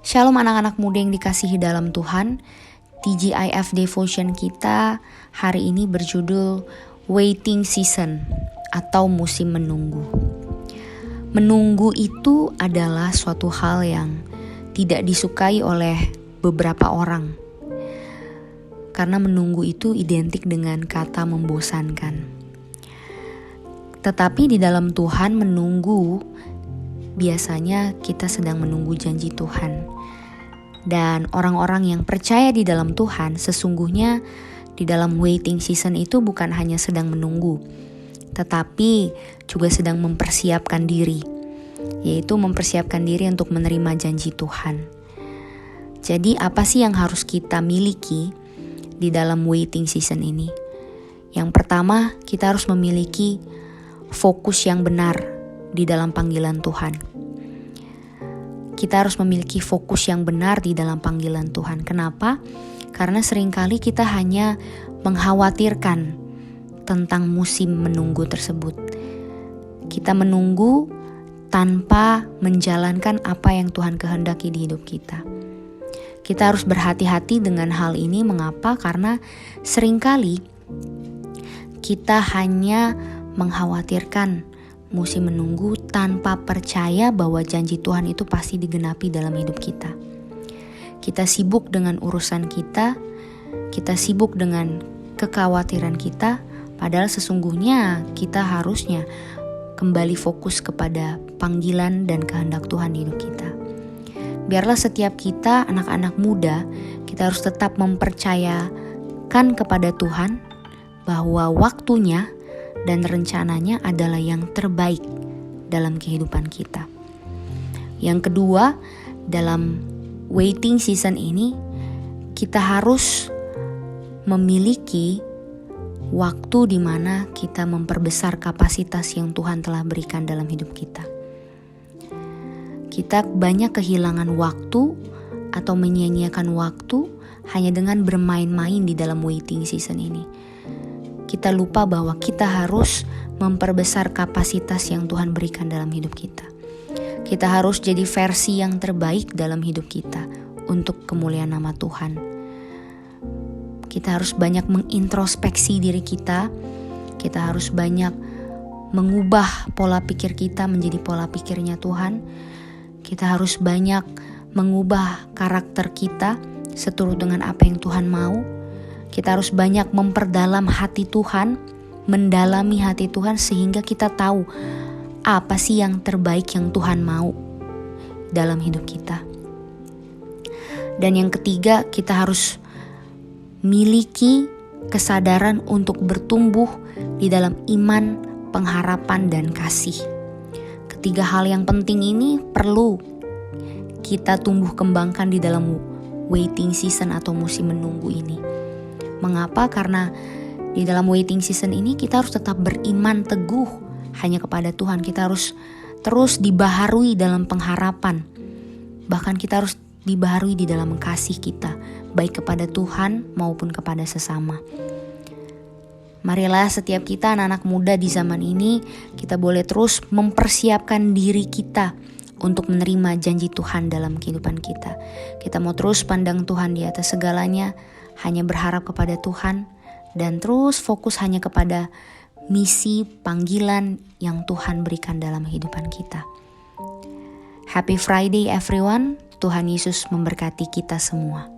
Shalom anak-anak muda yang dikasihi dalam Tuhan. TGIF Devotion kita hari ini berjudul Waiting Season atau musim menunggu. Menunggu itu adalah suatu hal yang tidak disukai oleh beberapa orang. Karena menunggu itu identik dengan kata membosankan. Tetapi di dalam Tuhan menunggu, biasanya kita sedang menunggu janji Tuhan. Dan orang-orang yang percaya di dalam Tuhan sesungguhnya di dalam waiting season itu bukan hanya sedang menunggu, tetapi juga sedang mempersiapkan diri, yaitu mempersiapkan diri untuk menerima janji Tuhan. Jadi apa sih yang harus kita miliki di dalam waiting season ini? Yang pertama, kita harus memiliki fokus yang benar di dalam panggilan Tuhan. Kita harus memiliki fokus yang benar di dalam panggilan Tuhan. Kenapa? Karena seringkali kita hanya mengkhawatirkan tentang musim menunggu tersebut. Kita menunggu tanpa menjalankan apa yang Tuhan kehendaki di hidup kita. Kita harus berhati-hati dengan hal ini. Mengapa? Karena seringkali kita hanya mengkhawatirkan musim menunggu tanpa percaya bahwa janji Tuhan itu pasti digenapi dalam hidup kita. Kita sibuk dengan urusan kita sibuk dengan kekhawatiran kita, padahal sesungguhnya kita harusnya kembali fokus kepada panggilan dan kehendak Tuhan di hidup kita. Biarlah setiap kita, anak-anak muda, kita harus tetap mempercayakan kepada Tuhan bahwa waktunya dan rencananya adalah yang terbaik dalam kehidupan kita. Yang kedua, dalam waiting season ini kita harus memiliki waktu di mana kita memperbesar kapasitas yang Tuhan telah berikan dalam hidup kita. Kita banyak kehilangan waktu atau menyia-nyiakan waktu hanya dengan bermain-main di dalam waiting season ini. Kita lupa bahwa kita harus memperbesar kapasitas yang Tuhan berikan dalam hidup kita. Kita harus jadi versi yang terbaik dalam hidup kita untuk kemuliaan nama Tuhan. Kita harus banyak mengintrospeksi diri kita. Kita harus banyak mengubah pola pikir kita menjadi pola pikirnya Tuhan. Kita harus banyak mengubah karakter kita seturut dengan apa yang Tuhan mau. Kita harus banyak memperdalam hati Tuhan, mendalami hati Tuhan sehingga kita tahu apa sih yang terbaik yang Tuhan mau dalam hidup kita. Dan yang ketiga, kita harus miliki kesadaran untuk bertumbuh di dalam iman, pengharapan, dan kasih. Ketiga hal yang penting ini perlu kita tumbuh kembangkan di dalam waiting season atau musim menunggu ini. Mengapa? Karena di dalam waiting season ini kita harus tetap beriman teguh hanya kepada Tuhan. Kita harus terus dibaharui dalam pengharapan. Bahkan kita harus dibaharui di dalam kasih kita, baik kepada Tuhan maupun kepada sesama. Marilah setiap kita anak-anak muda di zaman ini, kita boleh terus mempersiapkan diri kita untuk menerima janji Tuhan dalam kehidupan kita. Kita mau terus pandang Tuhan di atas segalanya, hanya berharap kepada Tuhan, dan terus fokus hanya kepada misi panggilan yang Tuhan berikan dalam kehidupan kita. Happy Friday everyone, Tuhan Yesus memberkati kita semua.